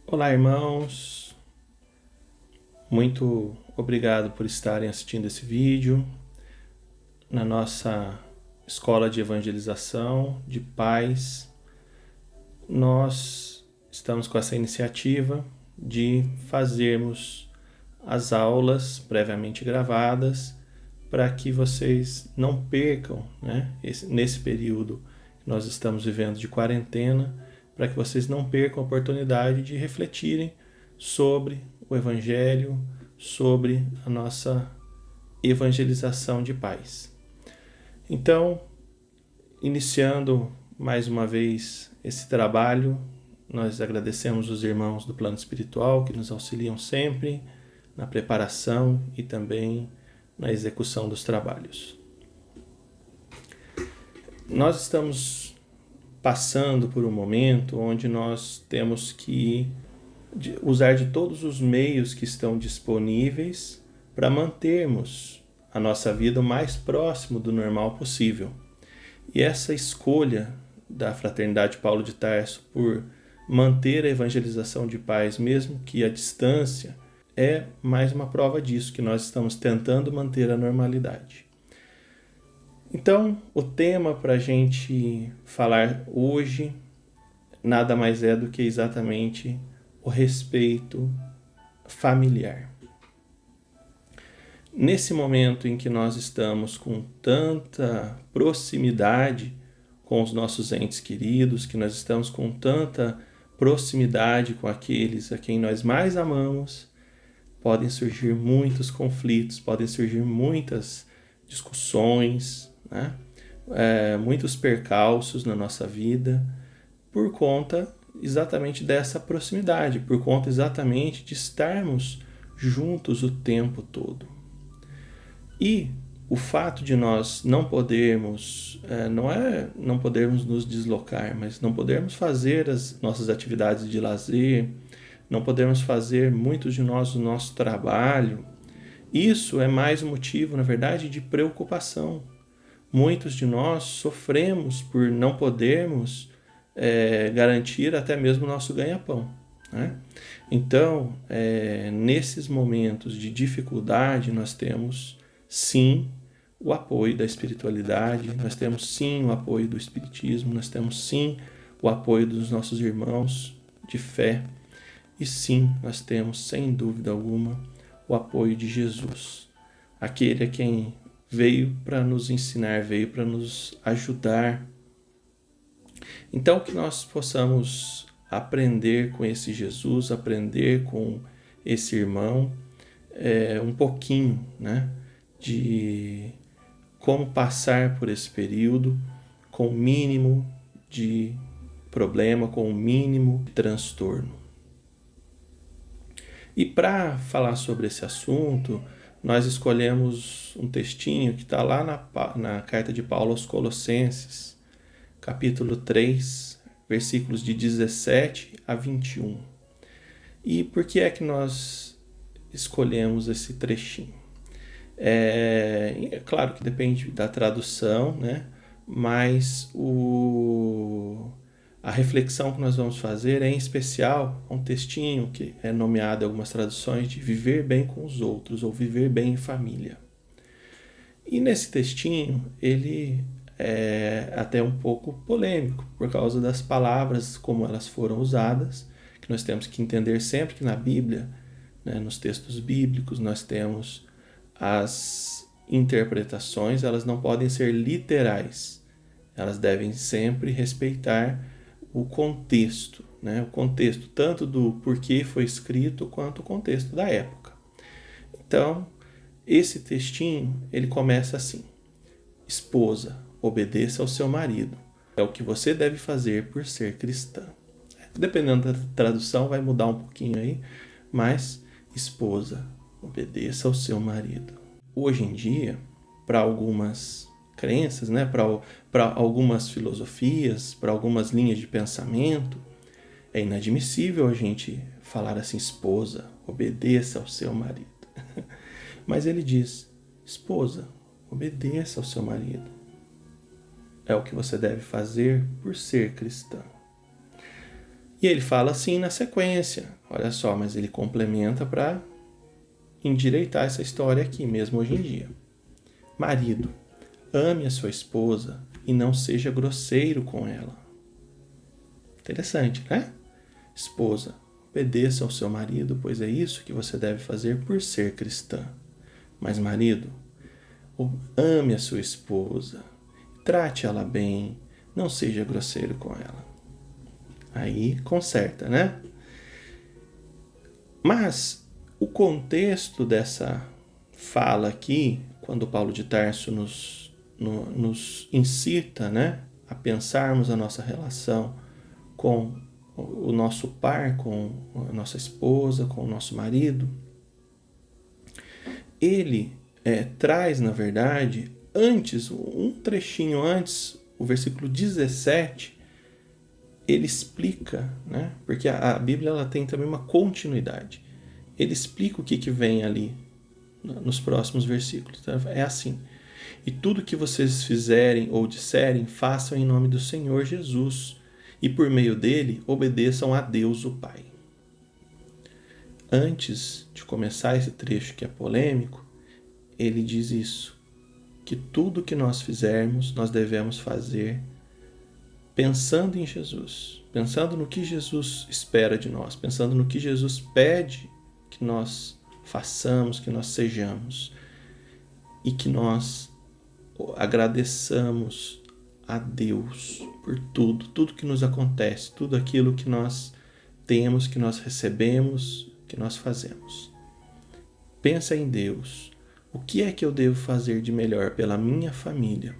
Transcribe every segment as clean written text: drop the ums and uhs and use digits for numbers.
Olá, irmãos. Muito obrigado por estarem assistindo esse vídeo na nossa escola de evangelização de pais. Nós estamos com essa iniciativa de fazermos as aulas previamente gravadas para que vocês não percam, nesse período que nós estamos vivendo de quarentena, para que vocês não percam a oportunidade de refletirem sobre o Evangelho, sobre a nossa evangelização de pais. Então, iniciando mais uma vez esse trabalho, nós agradecemos os irmãos do plano espiritual que nos auxiliam sempre na preparação e também na execução dos trabalhos. Nós estamos passando por um momento onde nós temos que usar de todos os meios que estão disponíveis para mantermos a nossa vida o mais próximo do normal possível. E essa escolha da Fraternidade Paulo de Tarso por manter a evangelização de pais, mesmo que à distância, é mais uma prova disso, que nós estamos tentando manter a normalidade. Então, o tema para a gente falar hoje nada mais é do que exatamente o respeito familiar. Nesse momento em que nós estamos com tanta proximidade com os nossos entes queridos, que nós estamos com tanta proximidade com aqueles a quem nós mais amamos, podem surgir muitos conflitos, podem surgir muitas discussões, muitos percalços na nossa vida, por conta exatamente dessa proximidade, por conta exatamente de estarmos juntos o tempo todo. E o fato de nós não podermos, não podermos nos deslocar, mas não podermos fazer as nossas atividades de lazer, não podermos fazer muitos de nós o nosso trabalho, isso é mais um motivo, na verdade, de preocupação. Muitos de nós sofremos por não podermos garantir até mesmo o nosso ganha-pão. Então, nesses momentos de dificuldade, nós temos sim o apoio da espiritualidade, nós temos sim o apoio do espiritismo, nós temos sim o apoio dos nossos irmãos de fé e sim, nós temos sem dúvida alguma o apoio de Jesus, aquele a quem veio para nos ensinar, veio para nos ajudar. Então, que nós possamos aprender com esse Jesus, aprender com esse irmão, um pouquinho, de como passar por esse período com o mínimo de problema, com o mínimo de transtorno. E para falar sobre esse assunto, nós escolhemos um textinho que está lá na carta de Paulo aos Colossenses, capítulo 3, versículos de 17 a 21. E por que é que nós escolhemos esse trechinho? É claro que depende da tradução, mas a reflexão que nós vamos fazer é em especial um textinho que é nomeado em algumas traduções de viver bem com os outros ou viver bem em família. E nesse textinho ele é até um pouco polêmico por causa das palavras como elas foram usadas, que nós temos que entender sempre que na Bíblia, nos textos bíblicos, nós temos as interpretações, elas não podem ser literais, elas devem sempre respeitar o contexto, o contexto tanto do porquê foi escrito quanto o contexto da época. Então, esse textinho, ele começa assim: esposa, obedeça ao seu marido. É o que você deve fazer por ser cristã. Dependendo da tradução, vai mudar um pouquinho aí, mas esposa, obedeça ao seu marido. Hoje em dia, para algumas crenças, para algumas filosofias, para algumas linhas de pensamento, é inadmissível a gente falar assim: esposa, obedeça ao seu marido. Mas ele diz: esposa, obedeça ao seu marido. É o que você deve fazer por ser cristã. E ele fala assim na sequência, olha só, mas ele complementa para endireitar essa história aqui, mesmo hoje em dia. Marido, ame a sua esposa e não seja grosseiro com ela. Interessante, né? Esposa, obedeça ao seu marido, pois é isso que você deve fazer por ser cristã. Mas marido, ame a sua esposa, trate ela bem, não seja grosseiro com ela. Aí conserta, né? Mas o contexto dessa fala aqui, quando Paulo de Tarso nos incita, né, a pensarmos a nossa relação com o nosso par, com a nossa esposa, com o nosso marido, ele traz, na verdade, antes, um trechinho antes, o versículo 17, ele explica, né? Porque a Bíblia ela tem também uma continuidade. Ele explica o que vem ali nos próximos versículos. Tá? É assim: e tudo que vocês fizerem ou disserem, façam em nome do Senhor Jesus, e por meio dele obedeçam a Deus o Pai. Antes de começar esse trecho que é polêmico, ele diz isso, que tudo que nós fizermos, nós devemos fazer pensando em Jesus, pensando no que Jesus espera de nós, pensando no que Jesus pede que nós façamos, que nós sejamos, e que nós agradeçamos a Deus por tudo que nos acontece, tudo aquilo que nós temos, que nós recebemos, que nós fazemos. Pensa em Deus. O que é que eu devo fazer de melhor pela minha família?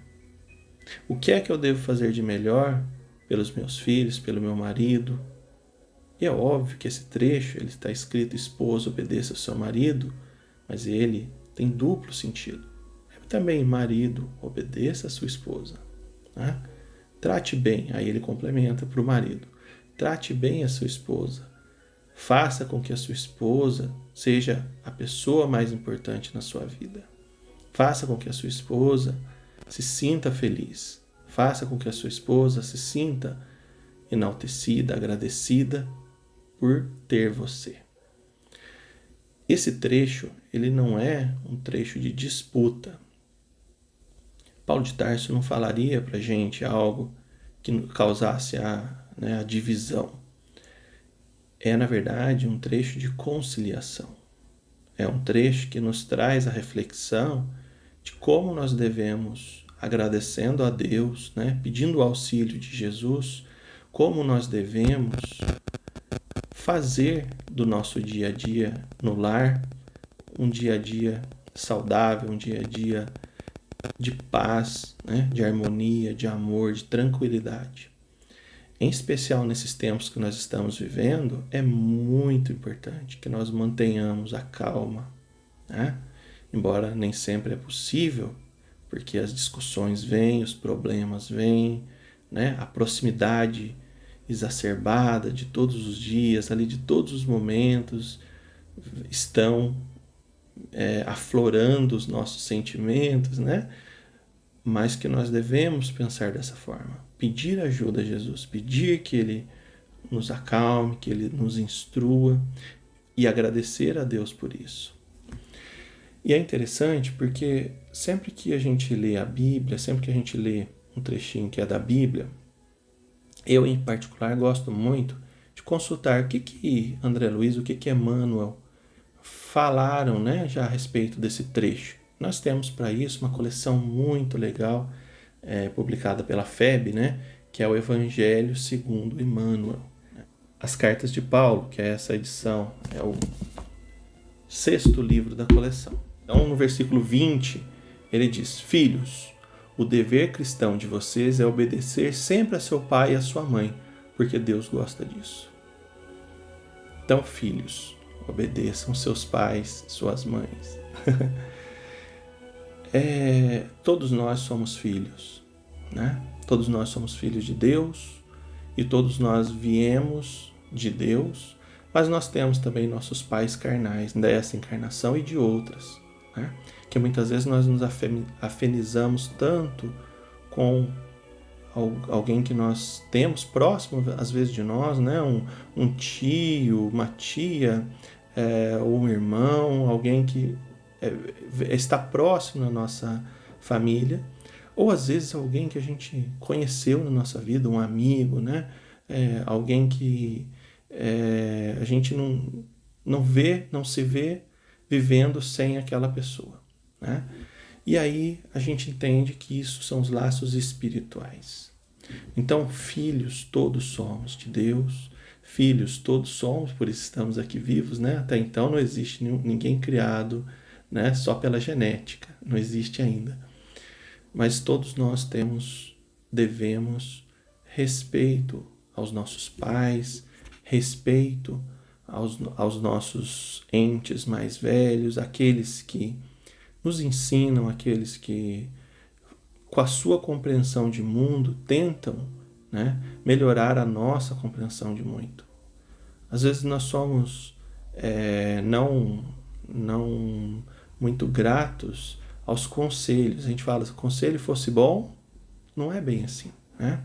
O que é que eu devo fazer de melhor pelos meus filhos, pelo meu marido? E é óbvio que esse trecho, ele está escrito: esposa, obedeça ao seu marido, mas ele tem duplo sentido. Também, marido, obedeça a sua esposa. Né? Trate bem, aí ele complementa para o marido. Trate bem a sua esposa. Faça com que a sua esposa seja a pessoa mais importante na sua vida. Faça com que a sua esposa se sinta feliz. Faça com que a sua esposa se sinta enaltecida, agradecida por ter você. Esse trecho, ele não é um trecho de disputa. Paulo de Tarso não falaria para a gente algo que causasse a divisão. É, na verdade, um trecho de conciliação. É um trecho que nos traz a reflexão de como nós devemos, agradecendo a Deus, né, pedindo o auxílio de Jesus, como nós devemos fazer do nosso dia a dia no lar um dia a dia saudável, um dia a dia de paz, né, de harmonia, de amor, de tranquilidade. Em especial nesses tempos que nós estamos vivendo, é muito importante que nós mantenhamos a calma, né? Embora nem sempre é possível, porque as discussões vêm, os problemas vêm, né? A proximidade exacerbada de todos os dias, ali de todos os momentos, estão aflorando os nossos sentimentos, né? Mas que nós devemos pensar dessa forma. Pedir ajuda a Jesus, pedir que Ele nos acalme, que Ele nos instrua e agradecer a Deus por isso. E é interessante porque sempre que a gente lê a Bíblia, sempre que a gente lê um trechinho que é da Bíblia, eu em particular gosto muito de consultar o que André Luiz, o que Emmanuel falaram, né, já a respeito desse trecho. Nós temos para isso uma coleção muito legal, publicada pela FEB, né, que é o Evangelho segundo Emmanuel. As Cartas de Paulo, que é essa edição, é o 6º livro da coleção. Então, no versículo 20, ele diz: Filhos, o dever cristão de vocês é obedecer sempre a seu pai e a sua mãe, porque Deus gosta disso. Então, filhos, obedeçam seus pais, suas mães. Todos nós somos filhos, né? Todos nós somos filhos de Deus e todos nós viemos de Deus, mas nós temos também nossos pais carnais dessa encarnação e de outras, né? Que muitas vezes nós nos afinizamos tanto com alguém que nós temos próximo, às vezes, de nós, né? Um tio, uma tia, ou um irmão, alguém que está próximo na nossa família, ou às vezes alguém que a gente conheceu na nossa vida, um amigo, né? Alguém que a gente não se vê vivendo sem aquela pessoa, né? E aí a gente entende que isso são os laços espirituais. Então, filhos todos somos de Deus, filhos todos somos, por isso estamos aqui vivos, né? Até então não existe ninguém criado, né? Só pela genética, não existe ainda. Mas todos nós devemos respeito aos nossos pais, respeito aos nossos entes mais velhos, aqueles que nos ensinam, aqueles que, com a sua compreensão de mundo, tentam, né, melhorar a nossa compreensão de mundo. Às vezes nós somos não muito gratos aos conselhos. A gente fala, se o conselho fosse bom, não é bem assim, né?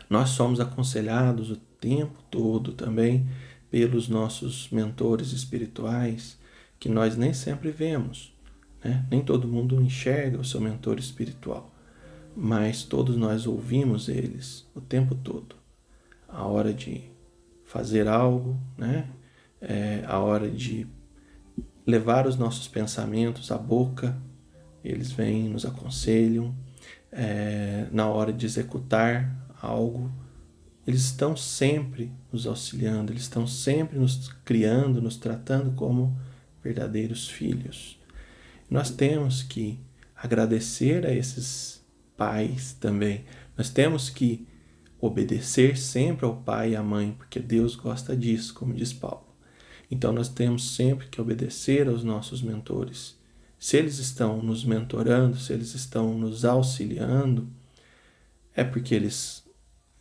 Nós somos aconselhados o tempo todo também pelos nossos mentores espirituais, que nós nem sempre vemos, né? Nem todo mundo enxerga o seu mentor espiritual, mas todos nós ouvimos eles o tempo todo. A hora de fazer algo, né? A hora de levar os nossos pensamentos à boca, eles vêm, nos aconselham. Na hora de executar algo, eles estão sempre nos auxiliando, eles estão sempre nos criando, nos tratando como verdadeiros filhos. Nós temos que agradecer a esses pais também. Nós temos que obedecer sempre ao pai e à mãe, porque Deus gosta disso, como diz Paulo. Então nós temos sempre que obedecer aos nossos mentores. Se eles estão nos mentorando, se eles estão nos auxiliando, é porque eles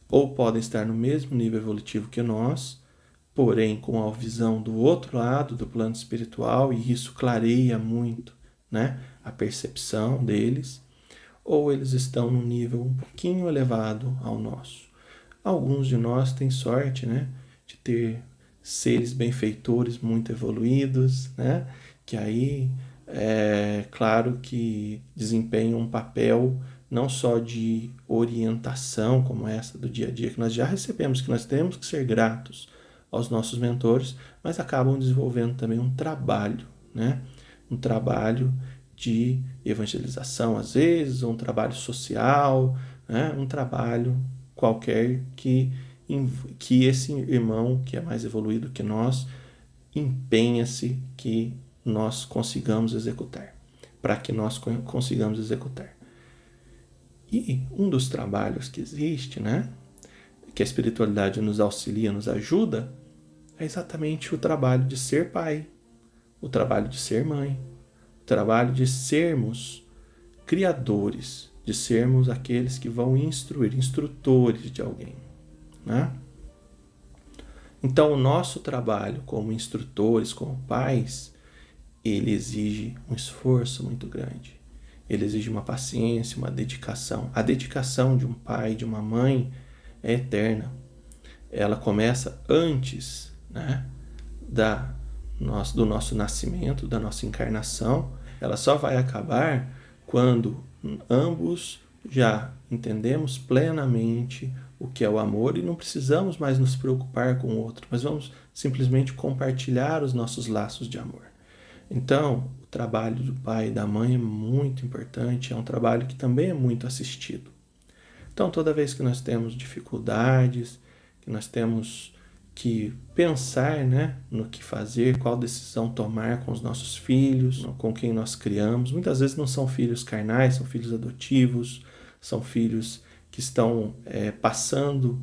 ou podem estar no mesmo nível evolutivo que nós, porém com a visão do outro lado do plano espiritual, e isso clareia muito, né, a percepção deles, ou eles estão num nível um pouquinho elevado ao nosso. Alguns de nós têm sorte, né, de ter seres benfeitores muito evoluídos, né, que aí claro que desempenham um papel não só de orientação como essa do dia a dia que nós já recebemos, que nós temos que ser gratos aos nossos mentores, mas acabam desenvolvendo também um trabalho, né? Um trabalho de evangelização às vezes, ou um trabalho social, né? Um trabalho qualquer que esse irmão que é mais evoluído que nós empenha-se que nós consigamos executar, para que nós consigamos executar. E um dos trabalhos que existe, né, que a espiritualidade nos auxilia, nos ajuda, é exatamente o trabalho de ser pai, o trabalho de ser mãe, o trabalho de sermos criadores, de sermos aqueles que vão instruir, instrutores de alguém, né? Então, o nosso trabalho como instrutores, como pais, ele exige um esforço muito grande. Ele exige uma paciência, uma dedicação. A dedicação de um pai, de uma mãe, é eterna. Ela começa antes, né, do nosso nascimento, da nossa encarnação. Ela só vai acabar quando ambos já entendemos plenamente o que é o amor e não precisamos mais nos preocupar com o outro, mas vamos simplesmente compartilhar os nossos laços de amor. Então, o trabalho do pai e da mãe é muito importante, é um trabalho que também é muito assistido. Então, toda vez que nós temos dificuldades, que nós temos que pensar, né, no que fazer, qual decisão tomar com os nossos filhos, com quem nós criamos, muitas vezes não são filhos carnais, são filhos adotivos, são filhos que estão passando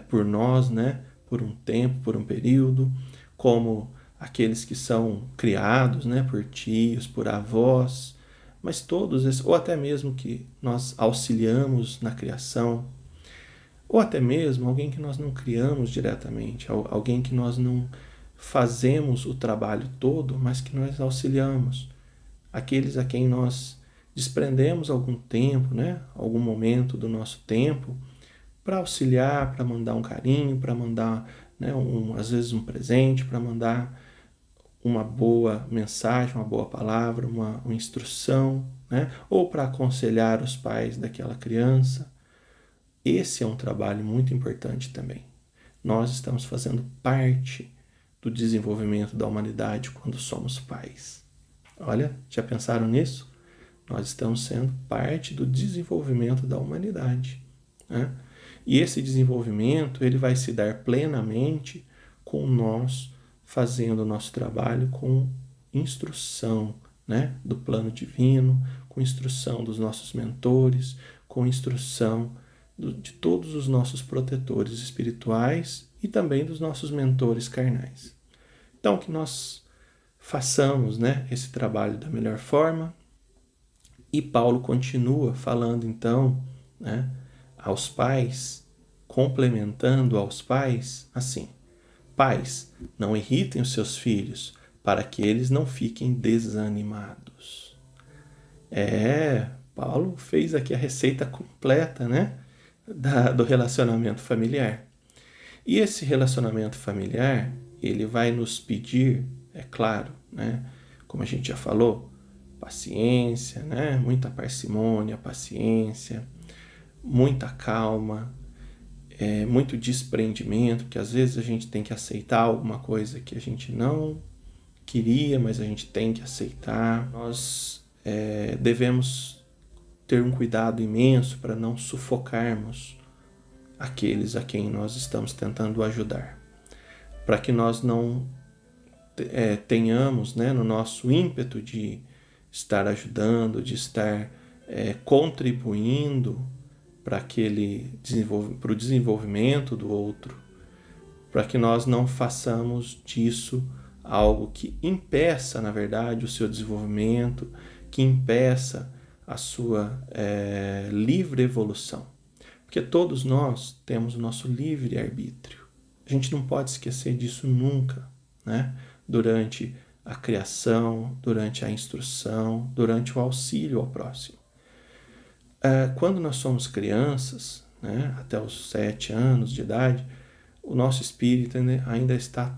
por nós, né, por um tempo, por um período, como aqueles que são criados, né, por tios, por avós, mas todos esses, ou até mesmo que nós auxiliamos na criação, ou até mesmo alguém que nós não criamos diretamente, alguém que nós não fazemos o trabalho todo, mas que nós auxiliamos, aqueles a quem nós desprendemos algum tempo, né, algum momento do nosso tempo para auxiliar, para mandar um carinho, para mandar, né, às vezes um presente, para mandar uma boa mensagem, uma boa palavra, uma instrução, né, ou para aconselhar os pais daquela criança. Esse é um trabalho muito importante também. Nós estamos fazendo parte do desenvolvimento da humanidade quando somos pais. Olha, já pensaram nisso? Nós estamos sendo parte do desenvolvimento da humanidade, né? E esse desenvolvimento ele vai se dar plenamente com nós fazendo o nosso trabalho com instrução, né, do plano divino, com instrução dos nossos mentores, com instrução de todos os nossos protetores espirituais e também dos nossos mentores carnais. Então, que nós façamos, né, esse trabalho da melhor forma. E Paulo continua falando, então, né, aos pais, complementando aos pais, assim: pais, não irritem os seus filhos, para que eles não fiquem desanimados. Paulo fez aqui a receita completa, né, do relacionamento familiar. E esse relacionamento familiar, ele vai nos pedir, é claro, né, como a gente já falou, paciência, né, muita parcimônia, paciência, muita calma, muito desprendimento, porque às vezes a gente tem que aceitar alguma coisa que a gente não queria, mas a gente tem que aceitar. Nós devemos ter um cuidado imenso para não sufocarmos aqueles a quem nós estamos tentando ajudar, para que nós não tenhamos, né, no nosso ímpeto de estar ajudando, de estar contribuindo para o desenvolvimento do outro, para que nós não façamos disso algo que impeça, na verdade, o seu desenvolvimento, que impeça a sua livre evolução. Porque todos nós temos o nosso livre-arbítrio. A gente não pode esquecer disso nunca, né? Durante a criação, durante a instrução, durante o auxílio ao próximo. Quando nós somos crianças, né, até os 7 anos de idade, o nosso espírito ainda está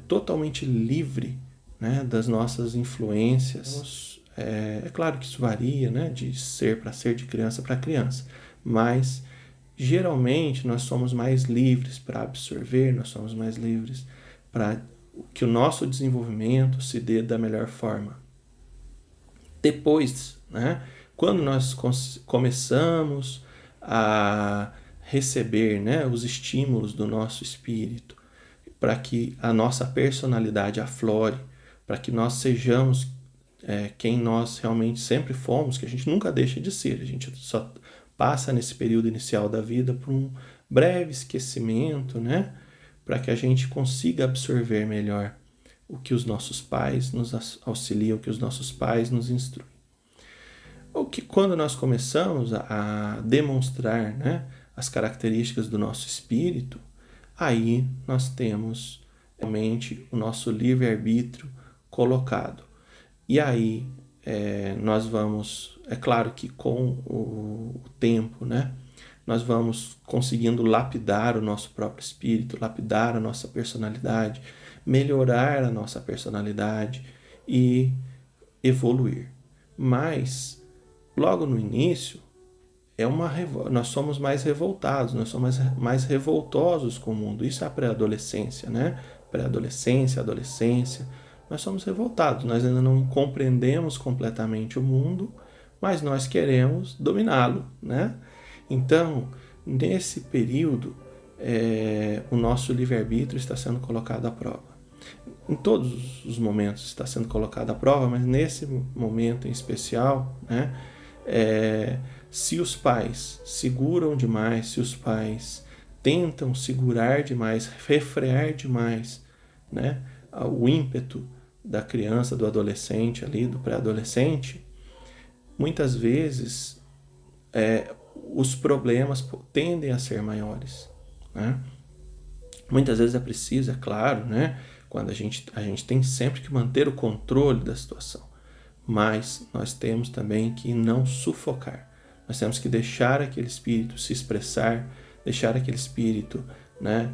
totalmente livre, né, das nossas influências. É claro que isso varia, né, de ser para ser, de criança para criança, mas geralmente nós somos mais livres para absorver, nós somos mais livres para que o nosso desenvolvimento se dê da melhor forma. Depois, né, quando nós começamos a receber, né, os estímulos do nosso espírito, para que a nossa personalidade aflore, para que nós sejamos quem nós realmente sempre fomos, que a gente nunca deixa de ser, a gente só passa nesse período inicial da vida por um breve esquecimento, né, para que a gente consiga absorver melhor o que os nossos pais nos auxiliam, o que os nossos pais nos instruem. O que quando nós começamos a demonstrar, né, as características do nosso espírito, aí nós temos realmente o nosso livre-arbítrio colocado. E aí nós vamos, é claro que com o tempo, né, nós vamos conseguindo lapidar o nosso próprio espírito, lapidar a nossa personalidade, melhorar a nossa personalidade e evoluir. Mas logo no início, nós somos mais revoltados, nós somos mais revoltosos com o mundo. Isso é a pré-adolescência, né? Pré-adolescência, adolescência. Nós somos revoltados, nós ainda não compreendemos completamente o mundo, mas nós queremos dominá-lo, né? Então, nesse período, o nosso livre-arbítrio está sendo colocado à prova. Em todos os momentos está sendo colocado à prova, mas nesse momento em especial, né? Se os pais seguram demais, se os pais tentam segurar demais, refrear demais, né, o ímpeto da criança, do adolescente ali, do pré-adolescente, muitas vezes os problemas tendem a ser maiores, né? Muitas vezes é preciso, é claro, né, quando a gente tem sempre que manter o controle da situação, mas nós temos também que não sufocar. Nós temos que deixar aquele espírito se expressar, deixar aquele espírito, né,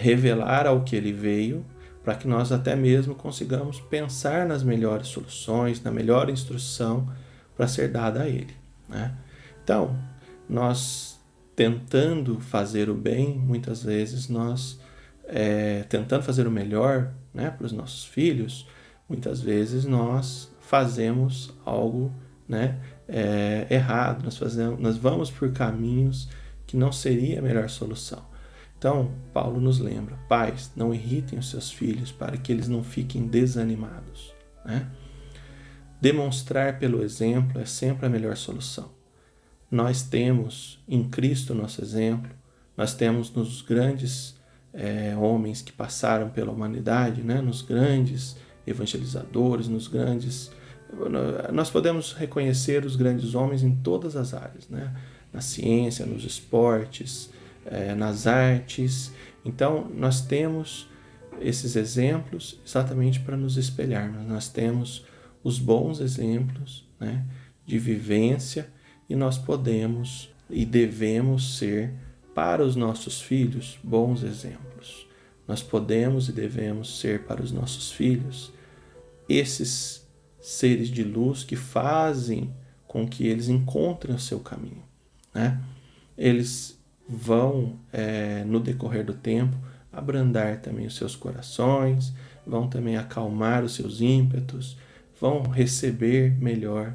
revelar ao que ele veio, para que nós até mesmo consigamos pensar nas melhores soluções, na melhor instrução para ser dada a ele, né? Então, nós tentando fazer o bem, muitas vezes nós, tentando fazer o melhor, né, para os nossos filhos, muitas vezes nós fazemos algo, né, errado, nós vamos por caminhos que não seria a melhor solução. Então, Paulo nos lembra: pais, não irritem os seus filhos para que eles não fiquem desanimados, né? Demonstrar pelo exemplo é sempre a melhor solução. Nós temos em Cristo nosso exemplo, nós temos nos grandes homens que passaram pela humanidade, né? Nos grandes evangelizadores, nós podemos reconhecer os grandes homens em todas as áreas, né? Na ciência, nos esportes, nas artes. Então, nós temos esses exemplos exatamente para nos espelharmos. Nós temos os bons exemplos, né, de vivência, e nós podemos e devemos ser para os nossos filhos bons exemplos. Nós podemos e devemos ser para os nossos filhos esses seres de luz que fazem com que eles encontrem o seu caminho, né? Eles vão, no decorrer do tempo, abrandar também os seus corações, vão também acalmar os seus ímpetos, vão receber melhor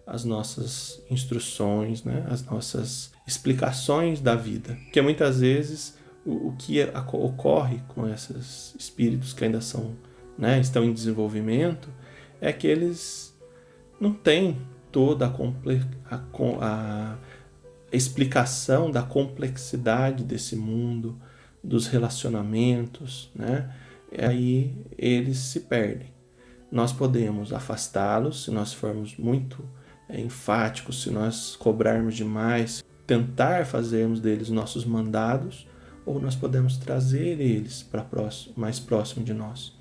as nossas instruções, né? As nossas explicações da vida. Porque muitas vezes o que ocorre com esses espíritos que ainda são, né, estão em desenvolvimento, é que eles não têm toda a explicação da complexidade desse mundo, dos relacionamentos, né? E aí eles se perdem. Nós podemos afastá-los se nós formos muito enfáticos, se nós cobrarmos demais, tentar fazermos deles nossos mandados, ou nós podemos trazer eles para mais próximo de nós.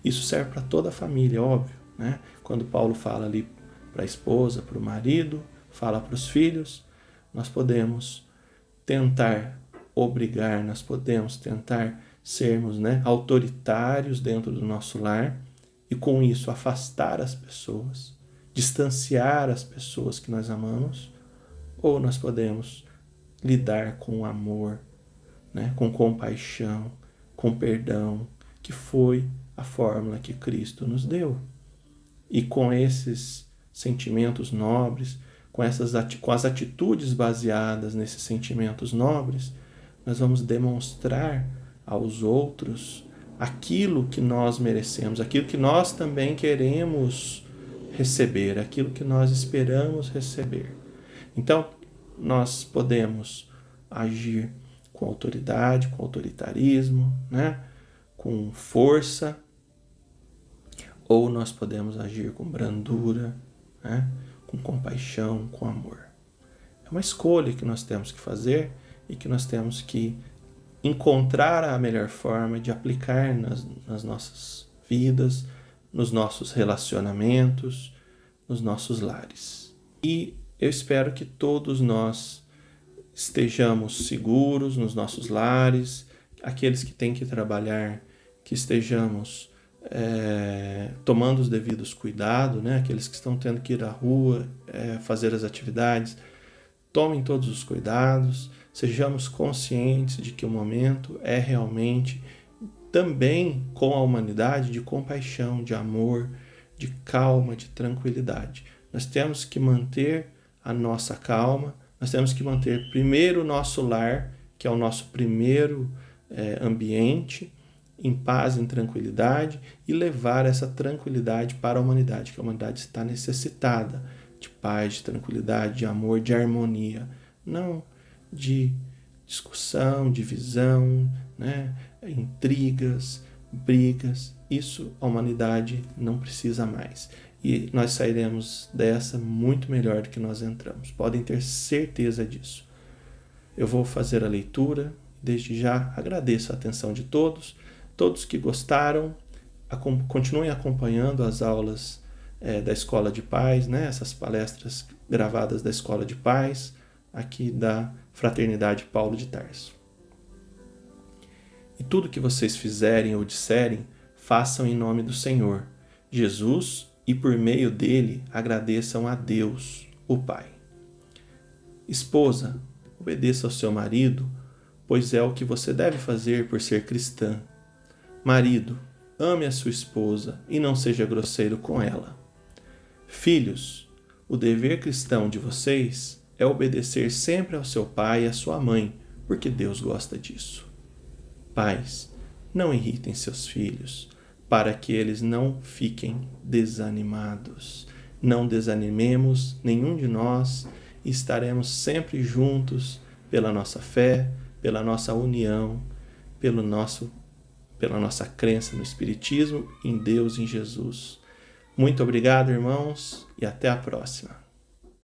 Isso serve para toda a família, óbvio, né? Quando Paulo fala ali para a esposa, para o marido, fala para os filhos, nós podemos tentar obrigar, nós podemos tentar sermos, né, autoritários dentro do nosso lar e com isso afastar as pessoas, distanciar as pessoas que nós amamos, ou nós podemos lidar com amor, né, com compaixão, com perdão, que foi a fórmula que Cristo nos deu. E com esses sentimentos nobres, com as atitudes baseadas nesses sentimentos nobres, nós vamos demonstrar aos outros aquilo que nós merecemos, aquilo que nós também queremos receber, aquilo que nós esperamos receber. Então, nós podemos agir com autoridade, com autoritarismo, né? Com força, ou nós podemos agir com brandura, né? Com compaixão, com amor. É uma escolha que nós temos que fazer e que nós temos que encontrar a melhor forma de aplicar nas nossas vidas, nos nossos relacionamentos, nos nossos lares. E eu espero que todos nós estejamos seguros nos nossos lares, aqueles que têm que trabalhar, que estejamos tomando os devidos cuidados, né? Aqueles que estão tendo que ir à rua, fazer as atividades, tomem todos os cuidados, sejamos conscientes de que o momento é realmente também com a humanidade de compaixão, de amor, de calma, de tranquilidade. Nós temos que manter a nossa calma, nós temos que manter primeiro o nosso lar, que é o nosso primeiro ambiente, em paz, em tranquilidade, e levar essa tranquilidade para a humanidade, que a humanidade está necessitada de paz, de tranquilidade, de amor, de harmonia, não de discussão, divisão, né? Intrigas, brigas. Isso a humanidade não precisa mais. E nós sairemos dessa muito melhor do que nós entramos. Podem ter certeza disso. Eu vou fazer a leitura. Desde já agradeço a atenção de todos que gostaram. Continuem acompanhando as aulas da Escola de Paz, né? Essas palestras gravadas da Escola de Paz, aqui da Fraternidade Paulo de Tarso. E tudo que vocês fizerem ou disserem, façam em nome do Senhor Jesus e por meio dele agradeçam a Deus, o Pai. Esposa, obedeça ao seu marido, pois é o que você deve fazer por ser cristã. Marido, ame a sua esposa e não seja grosseiro com ela. Filhos, o dever cristão de vocês é obedecer sempre ao seu pai e à sua mãe, porque Deus gosta disso. Pais, não irritem seus filhos, para que eles não fiquem desanimados. Não desanimemos nenhum de nós e estaremos sempre juntos pela nossa fé, pela nossa união, pela nossa crença no Espiritismo, em Deus e em Jesus. Muito obrigado, irmãos, e até a próxima.